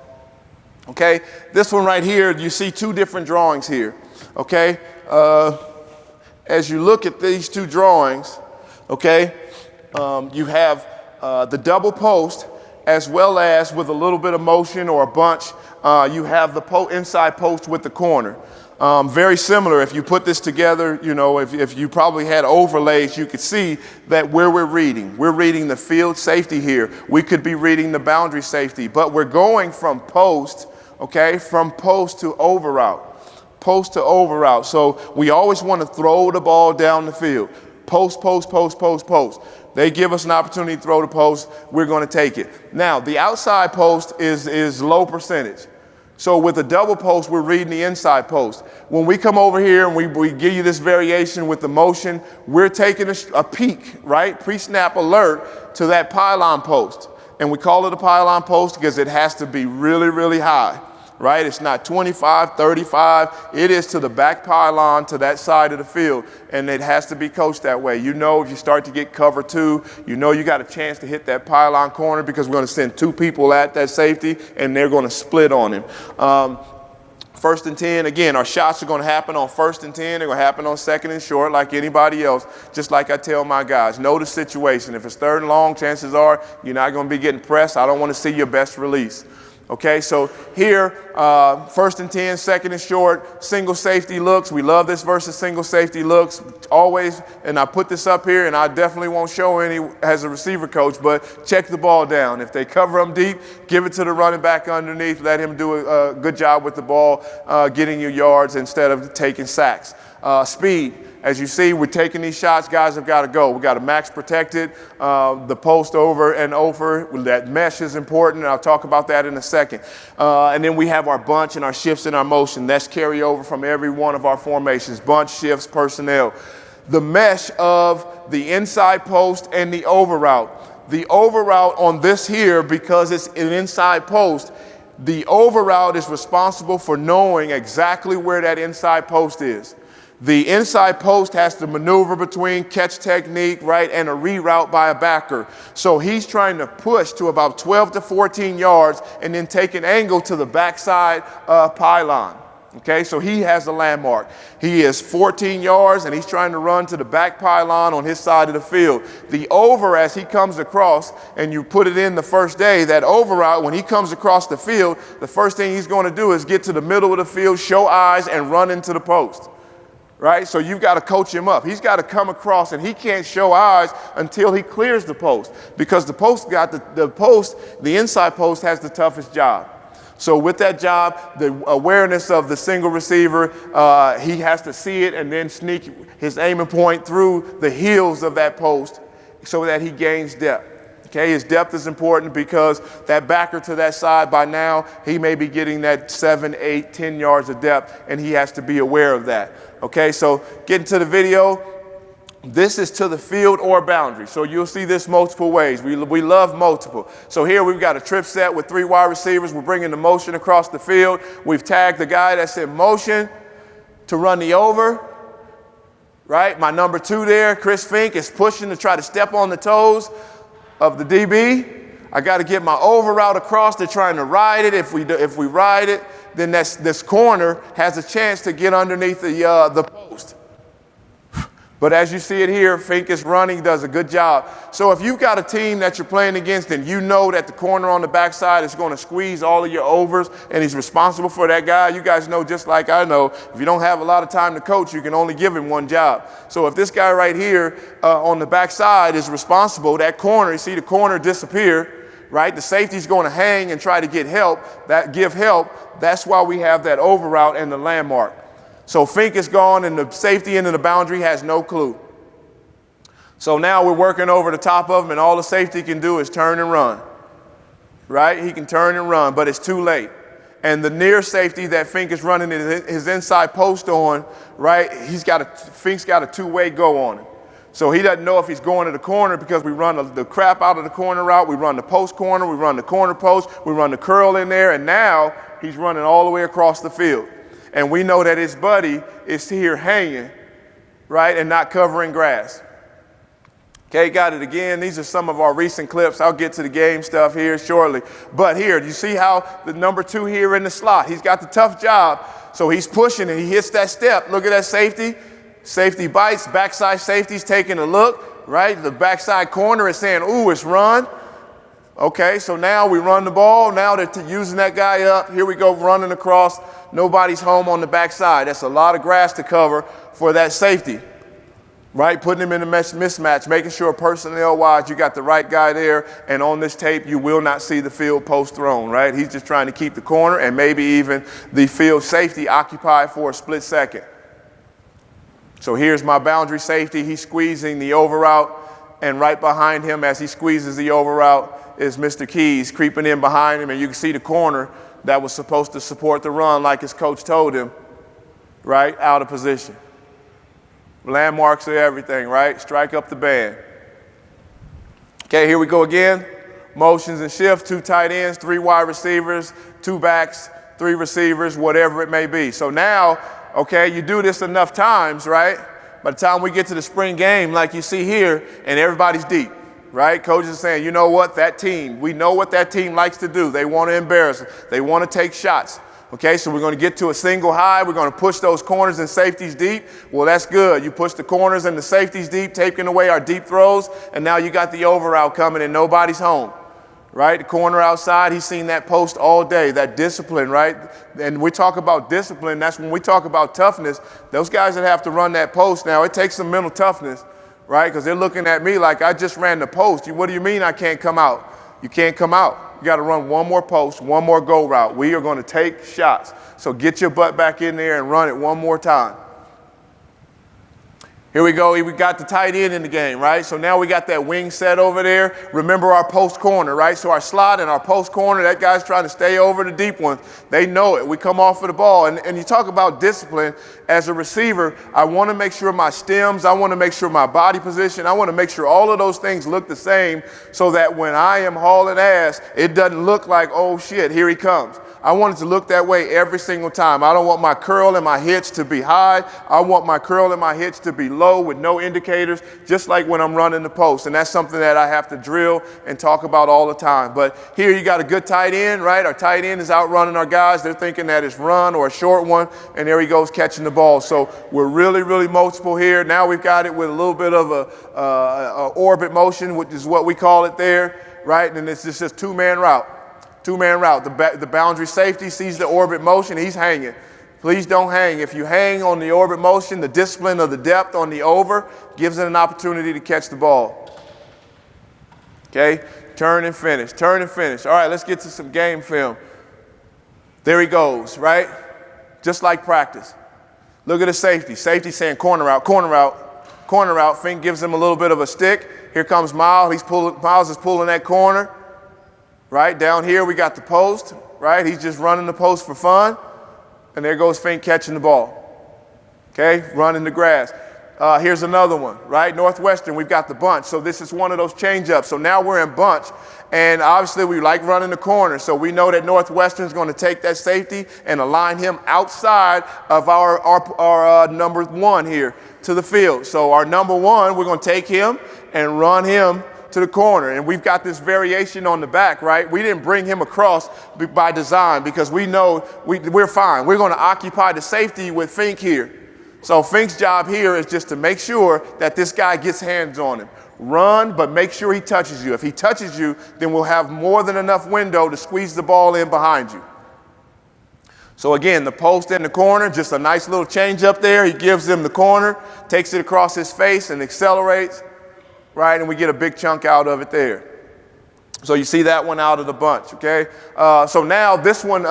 Speaker 2: Okay, this one right here, you see 2 different drawings here, okay? As you look at these 2 drawings, okay, you have the double post as well as with a little bit of motion or a bunch, you have the inside post with the corner. Very similar. If you put this together, you know, if you probably had overlays, you could see that where we're reading the field safety here. We could be reading the boundary safety, but we're going from post, okay, from post to over route. Post to over route. So we always want to throw the ball down the field. Post, post, post, post, post. They give us an opportunity to throw the post. We're going to take it. Now, the outside post is low percentage. So with a double post, we're reading the inside post. When we come over here and we give you this variation with the motion, we're taking a peek, right? Pre-snap alert to that pylon post. And we call it a pylon post because it has to be really, really high. right? It's not 25, 35. It is to the back pylon, to that side of the field, and it has to be coached that way. You know, if you start to get cover two, you know you got a chance to hit that pylon corner because we're going to send two people at that safety, and they're going to split on him. 1st and 10, again, our shots are going to happen on 1st and 10. They're going to happen on 2nd and short like anybody else, just like I tell my guys. Know the situation. If it's 3rd and long, chances are you're not going to be getting pressed. I don't want to see your best release. Okay, so here, 1st and 10, 2nd and short, single safety looks. We love this versus single safety looks. Always, and I put this up here, and I definitely won't show any as a receiver coach, but check the ball down. If they cover them deep, give it to the running back underneath. Let him do a good job with the ball, getting you yards instead of taking sacks. Speed. As you see, we're taking these shots. Guys have got to go. We've got to max protect it, the post over and over. That mesh is important, and I'll talk about that in a second. And then we have our bunch and our shifts and our motion. That's carry over from every one of our formations, bunch, shifts, personnel. The mesh of the inside post and the over route. The over route on this here, because it's an inside post, the over route is responsible for knowing exactly where that inside post is. The inside post has to maneuver between catch technique, right, and a reroute by a backer. So he's trying to push to about 12 to 14 yards and then take an angle to the backside pylon. Okay, so he has a landmark. He is 14 yards and he's trying to run to the back pylon on his side of the field. The over, as he comes across, and you put it in the first day, that over route, when he comes across the field, the first thing he's going to do is get to the middle of the field, show eyes, and run into the post. Right? So you've got to coach him up. He's got to come across, and he can't show eyes until he clears the post, because the post got the inside post has the toughest job. So with that job, the awareness of the single receiver, he has to see it and then sneak his aiming point through the heels of that post so that he gains depth. Okay, his depth is important because that backer to that side, by now, he may be getting that 7, 8, 10 yards of depth, and he has to be aware of that. Okay, so getting to the video, this is to the field or boundary. So you'll see this multiple ways. We love multiple. So here we've got a trip set with 3 wide receivers. We're bringing the motion across the field. We've tagged the guy that's in motion to run the over. Right, my number 2 there, Chris Fink, is pushing to try to step on the toes of the DB. I got to get my over route across. They're trying to ride it. If we ride it, then this corner has a chance to get underneath the post. But as you see it here, Fink is running, does a good job. So if you've got a team that you're playing against and you know that the corner on the backside is going to squeeze all of your overs and he's responsible for that guy, you guys know, just like I know, if you don't have a lot of time to coach, you can only give him one job. So if this guy right here on the backside is responsible, that corner, you see the corner disappear, right? The safety's going to hang and try to give help. That's why we have that over route and the landmark. So Fink is gone, and the safety end of the boundary has no clue. So now we're working over the top of him, and all the safety can do is turn and run. Right? He can turn and run, but it's too late. And the near safety that Fink is running his inside post on, right, Fink's got a two-way go on him. So he doesn't know if he's going to the corner because we run the crap out of the corner route. We run the post corner. We run the corner post. We run the curl in there, and now he's running all the way across the field. And we know that his buddy is here hanging, right, and not covering grass. Okay, got it again. These are some of our recent clips. I'll get to the game stuff here shortly. But here, do you see how the number 2 here in the slot, he's got the tough job. So he's pushing and he hits that step. Look at that safety. Safety bites. Backside safety's taking a look, right? The backside corner is saying, ooh, it's run. Okay, so now we run the ball. Now they're using that guy up. Here we go, running across. Nobody's home on the backside. That's a lot of grass to cover for that safety, right? Putting him in a mismatch, making sure personnel-wise you got the right guy there. And on this tape, you will not see the field post thrown, right? He's just trying to keep the corner and maybe even the field safety occupied for a split second. So here's my boundary safety. He's squeezing the over route. And right behind him as he squeezes the over route is Mr. Keys creeping in behind him. And you can see the corner that was supposed to support the run like his coach told him, right, out of position. Landmarks are everything, right? Strike up the band. Okay, here we go again. Motions and shifts, 2 tight ends, 3 wide receivers, 2 backs, 3 receivers, whatever it may be. So now, okay, you do this enough times, right? By the time we get to the spring game, like you see here, and everybody's deep, right? Coaches are saying, you know what, that team, we know what that team likes to do. They want to embarrass us. They want to take shots. Okay, so we're going to get to a single high. We're going to push those corners and safeties deep. Well, that's good. You push the corners and the safeties deep, taking away our deep throws, and now you got the over route coming and nobody's home, right? The corner outside, he's seen that post all day, that discipline, right? And we talk about discipline. That's when we talk about toughness. Those guys that have to run that post now, it takes some mental toughness, right? Because they're looking at me like I just ran the post. What do you mean I can't come out? You can't come out. You got to run one more post, one more go route. We are going to take shots. So get your butt back in there and run it one more time. Here we go. We got the tight end in the game, right? So now we got that wing set over there. Remember our post corner, right? So our slot and our post corner, that guy's trying to stay over the deep ones. They know it. We come off of the ball. And you talk about discipline. As a receiver, I want to make sure my stems, I want to make sure my body position, I want to make sure all of those things look the same so that when I am hauling ass, it doesn't look like, oh shit, here he comes. I want it to look that way every single time. I don't want my curl and my hitch to be high. I want my curl and my hitch to be low with no indicators, just like when I'm running the post. And that's something that I have to drill and talk about all the time. But here you got a good tight end, right? Our tight end is outrunning our guys. They're thinking that it's run or a short one, and there he goes catching the ball. So we're really, really multiple here. Now we've got it with a little bit of a orbit motion, which is what we call it there, right? And it's just two-man route. Two-man route. The boundary safety sees the orbit motion. He's hanging. Please don't hang. If you hang on the orbit motion, the discipline of the depth on the over gives it an opportunity to catch the ball. Okay? Turn and finish. Turn and finish. All right, let's get to some game film. There he goes, right? Just like practice. Look at the safety. Safety saying corner out, corner out, corner out. Fink gives him a little bit of a stick. Here comes Miles. Miles is pulling that corner. Right, down here we got the post, right? He's just running the post for fun. And there goes Fink catching the ball. Okay, running the grass. Here's another one, right? Northwestern, we've got the bunch. So this is one of those change-ups. So now we're in bunch. And obviously we like running the corner. So we know that Northwestern's going to take that safety and align him outside of our number 1 here to the field. So our number 1, we're going to take him and run him to the corner. And we've got this variation on the back, right? We didn't bring him across by design because we know we're fine. We're going to occupy the safety with Fink here. So Fink's job here is just to make sure that this guy gets hands on him. Run, but make sure he touches you. If he touches you, then we'll have more than enough window to squeeze the ball in behind you. So again, the post and the corner, just a nice little change up there. He gives him the corner, takes it across his face and accelerates. Right, and we get a big chunk out of it there. So you see that one out of the bunch, okay? So now this one,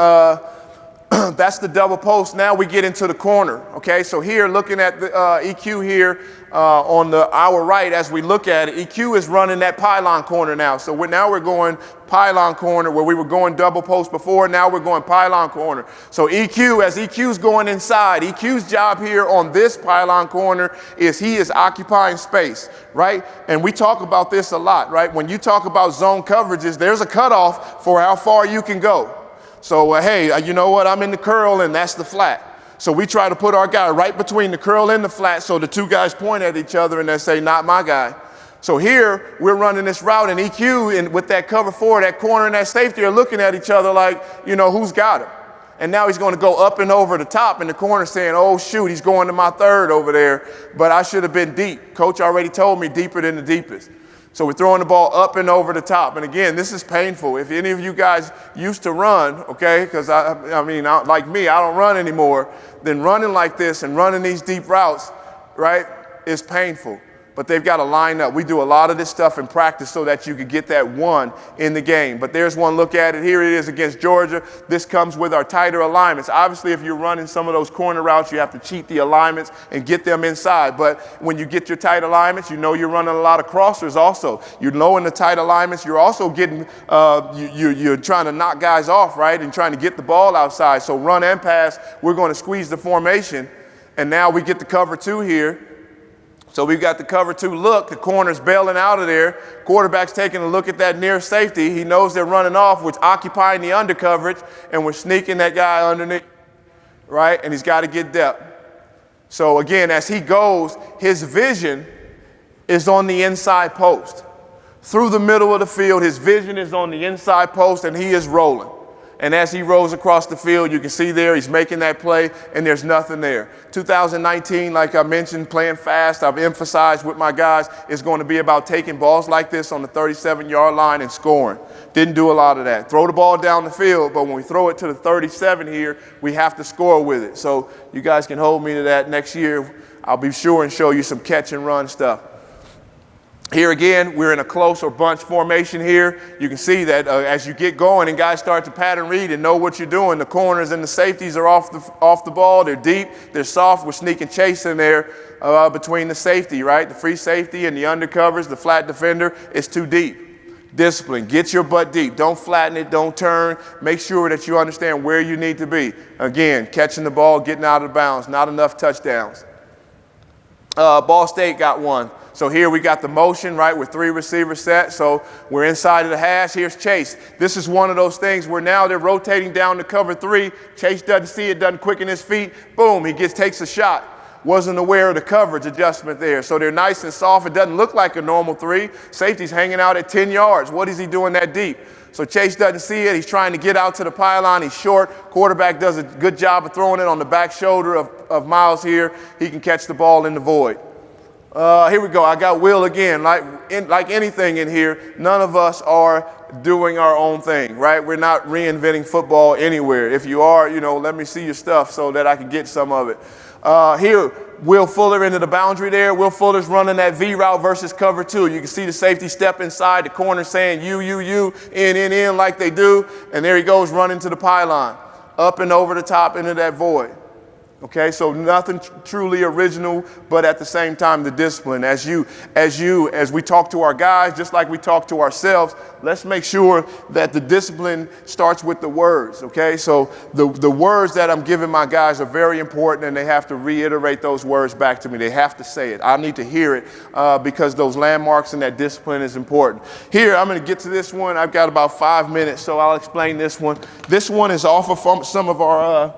Speaker 2: that's the double post. Now we get into the corner, okay? So here, looking at the EQ here on our right, as we look at it, EQ is running that pylon corner now. So now we're going pylon corner where we were going double post before. Now we're going pylon corner. So EQ, as EQ's going inside, EQ's job here on this pylon corner is he is occupying space, right? And we talk about this a lot, right? When you talk about zone coverages, there's a cutoff for how far you can go. So, hey, you know what? I'm in the curl and that's the flat. So we try to put our guy right between the curl and the flat so the two guys point at each other and they say, not my guy. So here we're running this route and EQ and with that cover 4, that corner and that safety are looking at each other like, you know, who's got him? And now he's going to go up and over the top in the corner saying, oh, shoot, he's going to my third over there, but I should have been deep. Coach already told me deeper than the deepest. So we're throwing the ball up and over the top. And again, this is painful. If any of you guys used to run, okay, because I mean, like me, I don't run anymore, then running like this and running these deep routes, right, is painful. But they've got to line up. We do a lot of this stuff in practice so that you could get that one in the game. But there's one look at it. Here it is against Georgia. This comes with our tighter alignments. Obviously, if you're running some of those corner routes, you have to cheat the alignments and get them inside. But when you get your tight alignments, you know you're running a lot of crossers also. You're low in the tight alignments. You're also getting, you're trying to knock guys off, right, and trying to get the ball outside. So run and pass, we're going to squeeze the formation. And now we get the cover 2 here. So we've got the cover 2 look. The corner's bailing out of there. Quarterback's taking a look at that near safety. He knows they're running off, which occupying the under coverage, and we're sneaking that guy underneath, right? And he's got to get depth. So again, as he goes, his vision is on the inside post. Through the middle of the field, his vision is on the inside post, and he is rolling. And as he rolls across the field, you can see there he's making that play, and there's nothing there. 2019, like I mentioned, playing fast, I've emphasized with my guys, is going to be about taking balls like this on the 37-yard line and scoring. Didn't do a lot of that. Throw the ball down the field, but when we throw it to the 37 here, we have to score with it. So you guys can hold me to that next year. I'll be sure and show you some catch and run stuff. Here again, we're in a close or bunch formation here. You can see that as you get going and guys start to pattern read and know what you're doing, the corners and the safeties are off the ball. They're deep, they're soft. We're sneaking chase in there between the safety, right? The free safety and the undercovers, the flat defender. It's too deep. Discipline. Get your butt deep. Don't flatten it. Don't turn. Make sure that you understand where you need to be. Again, catching the ball, getting out of bounds. Not enough touchdowns. Ball State got one. So here we got the motion, right, with 3 receivers set. So we're inside of the hash. Here's Chase. This is one of those things where now they're rotating down to cover 3. Chase doesn't see it, doesn't quicken his feet. Boom, he takes a shot. Wasn't aware of the coverage adjustment there. So they're nice and soft. It doesn't look like a normal 3. Safety's hanging out at 10 yards. What is he doing that deep? So Chase doesn't see it. He's trying to get out to the pylon. He's short. Quarterback does a good job of throwing it on the back shoulder of Miles here. He can catch the ball in the void. Here we go. I got Will again. Like anything in here, none of us are doing our own thing, right? We're not reinventing football anywhere. If you are, let me see your stuff so that I can get some of it. Here, Will Fuller into the boundary there. Will Fuller's running that V route versus cover 2. You can see the safety step inside, the corner saying you, in, like they do. And there he goes running to the pylon, up and over the top into that void. Okay, so nothing truly original, but at the same time, the discipline. As we talk to our guys, just like we talk to ourselves, let's make sure that the discipline starts with the words, okay? So the words that I'm giving my guys are very important, and they have to reiterate those words back to me. They have to say it. I need to hear it because those landmarks and that discipline is important. Here, I'm going to get to this one. I've got about 5 minutes, so I'll explain this one. This one is off of some of our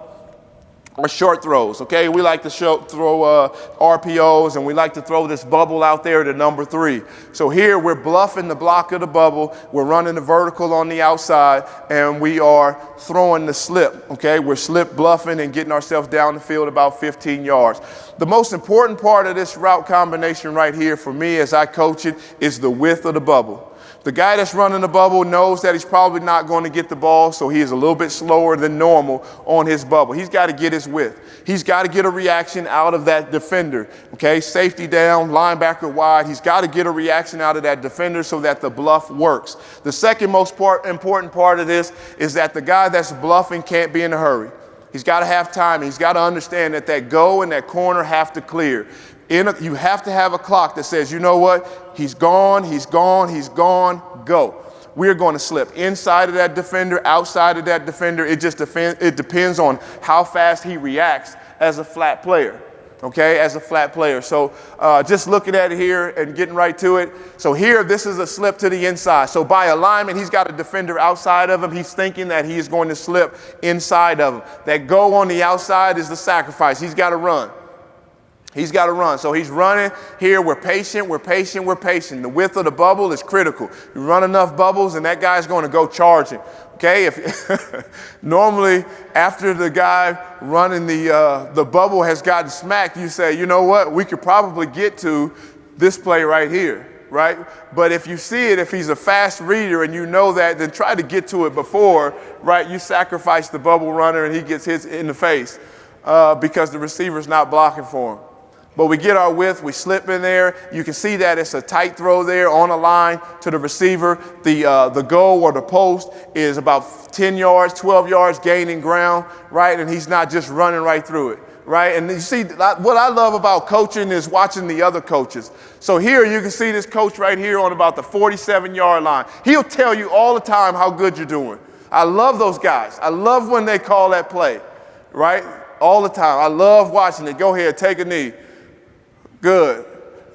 Speaker 2: short throws, okay? We like to throw RPOs, and we like to throw this bubble out there to number 3. So here we're bluffing the block of the bubble. We're running the vertical on the outside, and we are throwing the slip, okay? We're slip bluffing and getting ourselves down the field about 15 yards. The most important part of this route combination right here for me as I coach it is the width of the bubble. The guy that's running the bubble knows that he's probably not going to get the ball, so he is a little bit slower than normal on his bubble. He's got to get his width. He's got to get a reaction out of that defender, okay? Safety down, linebacker wide. He's got to get a reaction out of that defender so that the bluff works. The second most important part of this is that the guy that's bluffing can't be in a hurry. He's got to have time. He's got to understand that go and that corner have to clear. You have to have a clock that says, you know what, he's gone, go. We're going to slip inside of that defender, outside of that defender. It depends on how fast he reacts as a flat player, okay, as a flat player. So just looking at it here and getting right to it. So here, this is a slip to the inside. So by alignment, he's got a defender outside of him. He's thinking that he is going to slip inside of him. That go on the outside is the sacrifice. He's got to run. He's got to run. So he's running here. We're patient. The width of the bubble is critical. You run enough bubbles and that guy's going to go charging. Okay? Normally, after the guy running the bubble has gotten smacked, you say, you know what? We could probably get to this play right here, right? But if you see it, if he's a fast reader and you know that, then try to get to it before, right? You sacrifice the bubble runner and he gets hit in the face because the receiver's not blocking for him. But we get our width, we slip in there. You can see that it's a tight throw there on a line to the receiver. The goal or the post is about 10 yards, 12 yards gaining ground, right? And he's not just running right through it, right? And you see, what I love about coaching is watching the other coaches. So here you can see this coach right here on about the 47-yard line. He'll tell you all the time how good you're doing. I love those guys. I love when they call that play, right? All the time. I love watching it. Go ahead, take a knee. Good.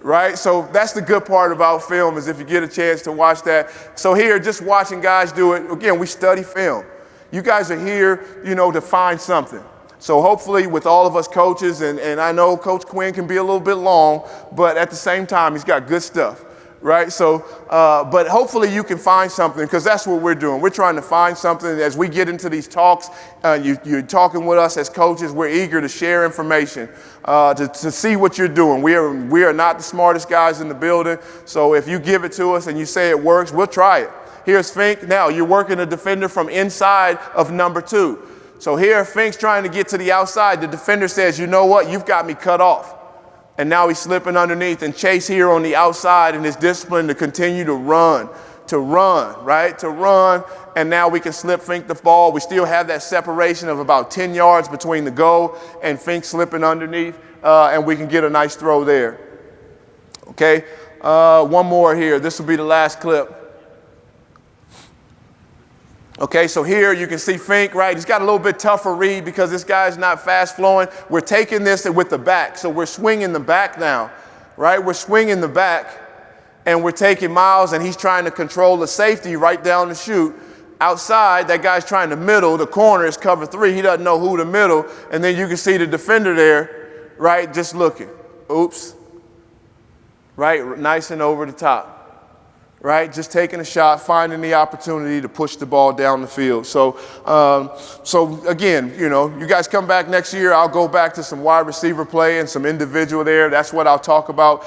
Speaker 2: right? So that's the good part about film is if you get a chance to watch that. So here, just watching guys do it, again, we study film. You guys are here, to find something. So hopefully with all of us coaches, and I know Coach Quinn can be a little bit long, but at the same time, he's got good stuff, right? So, but hopefully you can find something because that's what we're doing. We're trying to find something as we get into these talks. You're talking with us as coaches. We're eager to share information, to see what you're doing. We are not the smartest guys in the building. So if you give it to us and you say it works, we'll try it. Here's Fink. Now you're working a defender from inside of number 2. So here, Fink's trying to get to the outside. The defender says, you know what? You've got me cut off. And now he's slipping underneath. And Chase here on the outside in his discipline to continue to run, right? To run. And now we can slip Fink the ball. We still have that separation of about 10 yards between the goal and Fink slipping underneath. And we can get a nice throw there. Okay, one more here. This will be the last clip. Okay, so here you can see Fink, right? He's got a little bit tougher read because this guy's not fast flowing. We're taking this with the back. So we're swinging the back now, right? We're swinging the back and we're taking Miles and he's trying to control the safety right down the chute. Outside, that guy's trying to middle. The corner is cover 3. He doesn't know who to middle. And then you can see the defender there, right? Just looking. Oops. Right? Nice and over the top. Right, just taking a shot, finding the opportunity to push the ball down the field. So again, you guys come back next year. I'll go back to some wide receiver play and some individual there. That's what I'll talk about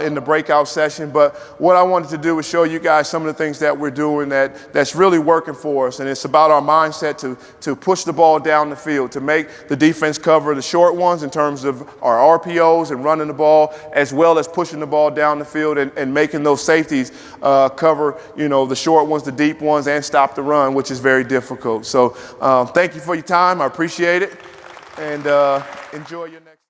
Speaker 2: in the breakout session. But what I wanted to do was show you guys some of the things that we're doing that's really working for us. And it's about our mindset to push the ball down the field, to make the defense cover the short ones in terms of our RPOs and running the ball, as well as pushing the ball down the field and making those safeties cover, the short ones, the deep ones, and stop the run, which is very difficult. So thank you for your time. I appreciate it. And enjoy your next.